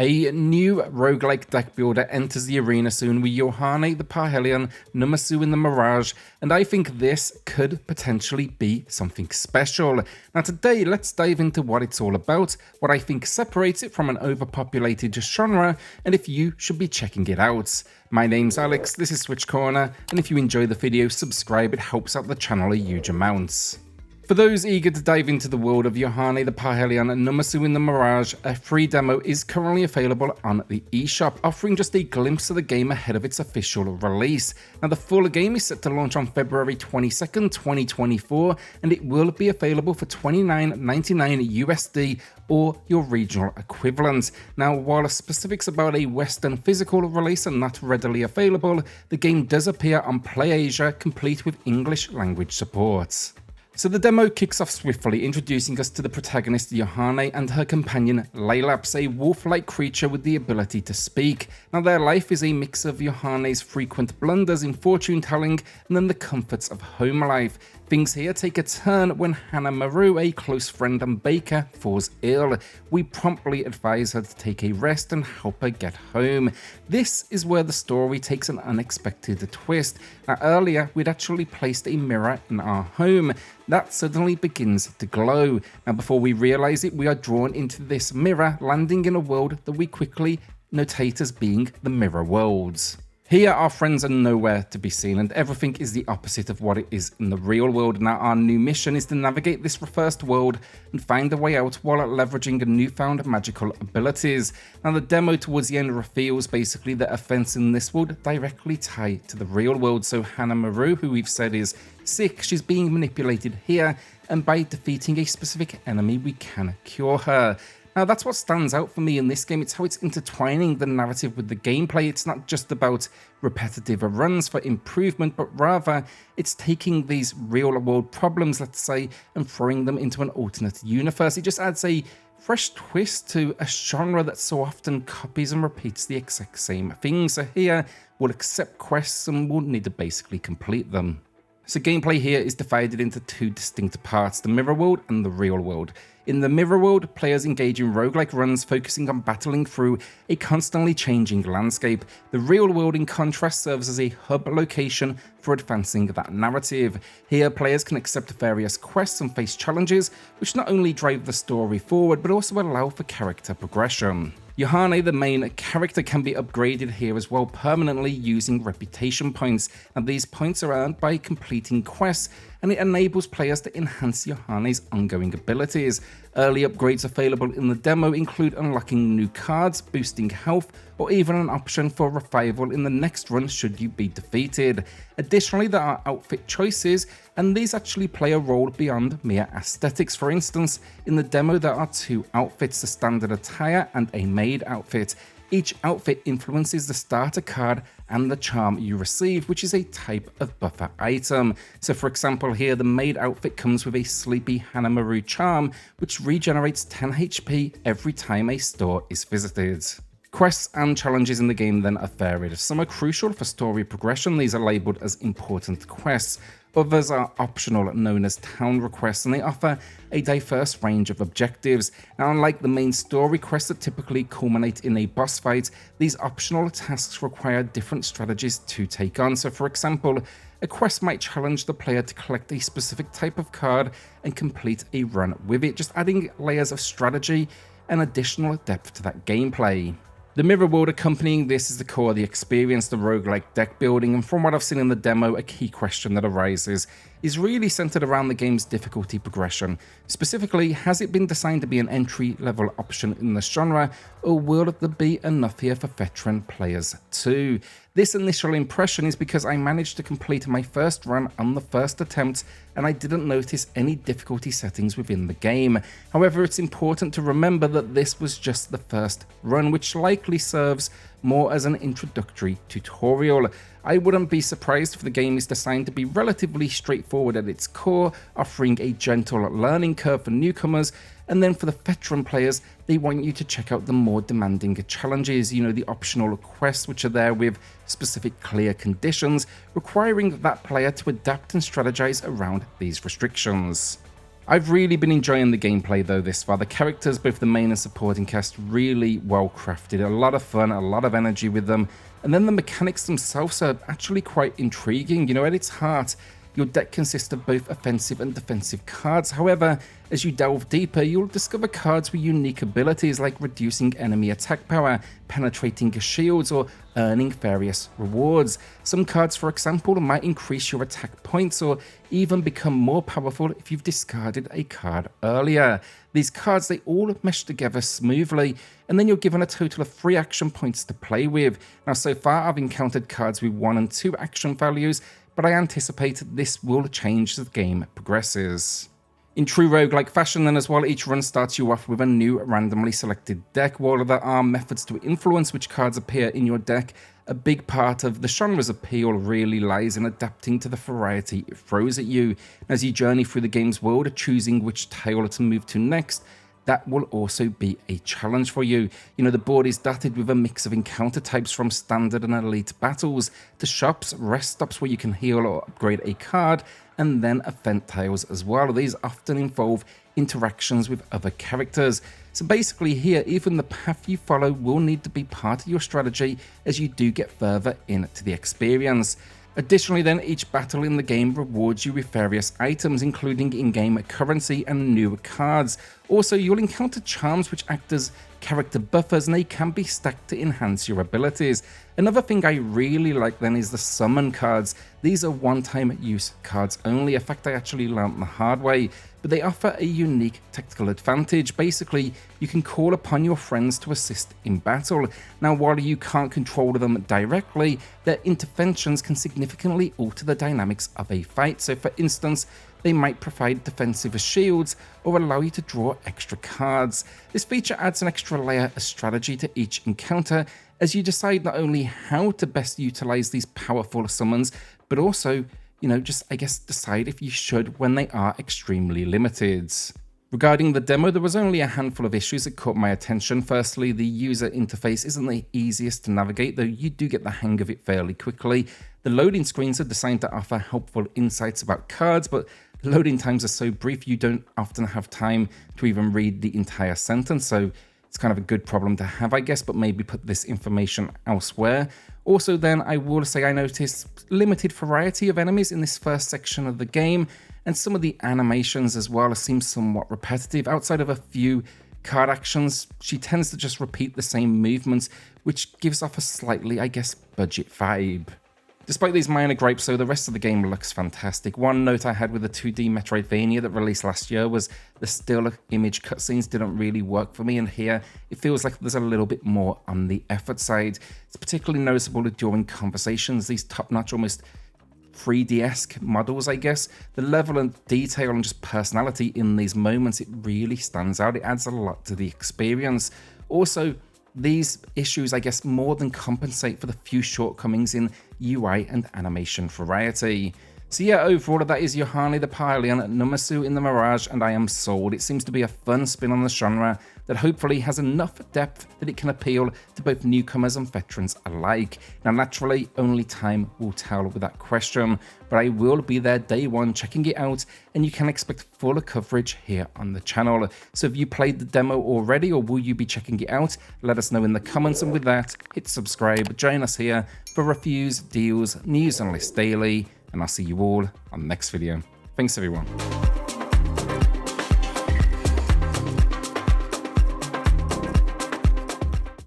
A new roguelike deck builder enters the arena soon with Yohane the Parhelion NUMAZU in the MIRAGE, and I think this could potentially be something special. Now today, let's dive into what it's all about, what I think separates it from an overpopulated genre, and if you should be checking it out. My name's Alex, this is SwitchCorner, and if you enjoy the video, subscribe, it helps out the channel a huge amount. For those eager to dive into the world of Yohane the Parhelion NUMAZU in the MIRAGE, a free demo is currently available on the eShop, offering just a glimpse of the game ahead of its official release. Now the full game is set to launch on February 22nd, 2024, and it will be available for $29.99 USD or your regional equivalent. Now while specifics about a Western physical release are not readily available, the game does appear on PlayAsia, complete with English language support. So the demo kicks off swiftly, introducing us to the protagonist Yohane and her companion Laylaps, a wolf-like creature with the ability to speak. Now their life is a mix of Yohane's frequent blunders in fortune telling and then the comforts of home life. Things here take a turn when Ura-Numazu, a close friend and baker, falls ill. We promptly advise her to take a rest and help her get home. This is where the story takes an unexpected twist. Now earlier we'd actually placed a mirror in our home. That suddenly begins to glow. Now before we realize it, we are drawn into this mirror, landing in a world that we quickly notate as being the mirror worlds. Here our friends are nowhere to be seen and everything is the opposite of what it is in the real world. Now our new mission is to navigate this reversed world and find a way out while leveraging newfound magical abilities. Now the demo towards the end reveals basically that events in this world directly tie to the real world. So Ura-Numazu, who we've said is sick, she's being manipulated here, and by defeating a specific enemy we can cure her. Now that's what stands out for me in this game, it's how it's intertwining the narrative with the gameplay. It's not just about repetitive runs for improvement, but rather it's taking these real world problems, let's say, and throwing them into an alternate universe. It just adds a fresh twist to a genre that so often copies and repeats the exact same things. So here we'll accept quests and we'll need to basically complete them. So gameplay here is divided into two distinct parts, the mirror world and the real world. In the mirror world, players engage in roguelike runs focusing on battling through a constantly changing landscape. The real world in contrast serves as a hub location for advancing that narrative. Here players can accept various quests and face challenges which not only drive the story forward but also allow for character progression. Yohane, the main character, can be upgraded here as well permanently using reputation points, and these points are earned by completing quests, and it enables players to enhance Yohane's ongoing abilities. Early upgrades available in the demo include unlocking new cards, boosting health, or even an option for revival in the next run should you be defeated. Additionally, there are outfit choices, and these actually play a role beyond mere aesthetics. For instance, in the demo there are two outfits, the standard attire and a maid outfit. Each outfit influences the starter card and the charm you receive, which is a type of buffer item. So for example here, the maid outfit comes with a sleepy Ura-Numazu charm, which regenerates 10 HP every time a store is visited. Quests and challenges in the game then are varied. Some are crucial for story progression, these are labelled as important quests. Others are optional, known as town requests, and they offer a diverse range of objectives. Now, unlike the main story quests that typically culminate in a boss fight, these optional tasks require different strategies to take on. So for example, a quest might challenge the player to collect a specific type of card and complete a run with it, just adding layers of strategy and additional depth to that gameplay. The mirror world accompanying this is the core of the experience, the roguelike deck building, and from what I've seen in the demo, a key question that arises is really centered around the game's difficulty progression. Specifically, has it been designed to be an entry-level option in the genre, or will there be enough here for veteran players too? This initial impression is because I managed to complete my first run on the first attempt and I didn't notice any difficulty settings within the game. However, it's important to remember that this was just the first run, which likely serves more as an introductory tutorial. I wouldn't be surprised if the game is designed to be relatively straightforward at its core, offering a gentle learning curve for newcomers, and then for the veteran players, they want you to check out the more demanding challenges, the optional quests which are there with specific clear conditions, requiring that player to adapt and strategize around these restrictions. I've really been enjoying the gameplay though this far. The characters, both the main and supporting cast, really well crafted. A lot of fun, a lot of energy with them. And then the mechanics themselves are actually quite intriguing. You know, at its heart, your deck consists of both offensive and defensive cards. However, as you delve deeper, you'll discover cards with unique abilities like reducing enemy attack power, penetrating shields, or earning various rewards. Some cards, for example, might increase your attack points or even become more powerful if you've discarded a card earlier. These cards, they all mesh together smoothly, and then you're given a total of 3 action points to play with. Now, so far I've encountered cards with 1 and 2 action values, but I anticipate this will change as the game progresses. In true roguelike fashion then as well, each run starts you off with a new randomly selected deck. While there are methods to influence which cards appear in your deck, a big part of the genre's appeal really lies in adapting to the variety it throws at you. As you journey through the game's world, choosing which tale to move to next, that will also be a challenge for you. You know, the board is dotted with a mix of encounter types from standard and elite battles to shops, rest stops where you can heal or upgrade a card, and then event tiles as well. These often involve interactions with other characters. So basically here, even the path you follow will need to be part of your strategy as you do get further into the experience. Additionally then, each battle in the game rewards you with various items, including in-game currency and new cards. Also, you'll encounter charms which act as character buffers, and they can be stacked to enhance your abilities. Another thing I really like then is the summon cards. These are one-time use cards only, a fact I actually learnt the hard way, but they offer a unique tactical advantage. Basically, you can call upon your friends to assist in battle. Now, while you can't control them directly, their interventions can significantly alter the dynamics of a fight. So for instance, they might provide defensive shields or allow you to draw extra cards. This feature adds an extra layer of strategy to each encounter as you decide not only how to best utilize these powerful summons, but also, you know, just I guess decide if you should when they are extremely limited. Regarding the demo, there was only a handful of issues that caught my attention. Firstly, the user interface isn't the easiest to navigate, though you do get the hang of it fairly quickly. The loading screens are designed to offer helpful insights about cards, but the loading times are so brief you don't often have time to even read the entire sentence, so it's kind of a good problem to have, I guess, but maybe put this information elsewhere. Also then, I will say I noticed limited variety of enemies in this first section of the game, and some of the animations as well seem somewhat repetitive. Outside of a few card actions, she tends to just repeat the same movements, which gives off a slightly, I guess, budget vibe. Despite these minor gripes though, the rest of the game looks fantastic. One note I had with the 2D Metroidvania that released last year was the still image cutscenes didn't really work for me, and here it feels like there's a little bit more on the effort side. It's particularly noticeable during conversations, these top-notch, almost 3D-esque models, I guess. The level of detail and just personality in these moments, it really stands out. It adds a lot to the experience. Also, these issues, I guess, more than compensate for the few shortcomings in UI and animation variety. So yeah, overall, that is Yohane the Parhelion NUMAZU in the Mirage, and I am sold. It seems to be a fun spin on the genre that hopefully has enough depth that it can appeal to both newcomers and veterans alike. Now, naturally, only time will tell with that question, but I will be there day one checking it out, and you can expect full coverage here on the channel. So have you played the demo already, or will you be checking it out? Let us know in the comments, and with that, hit subscribe, join us here for reviews, deals, news and lists daily, and I'll see you all on the next video. Thanks everyone.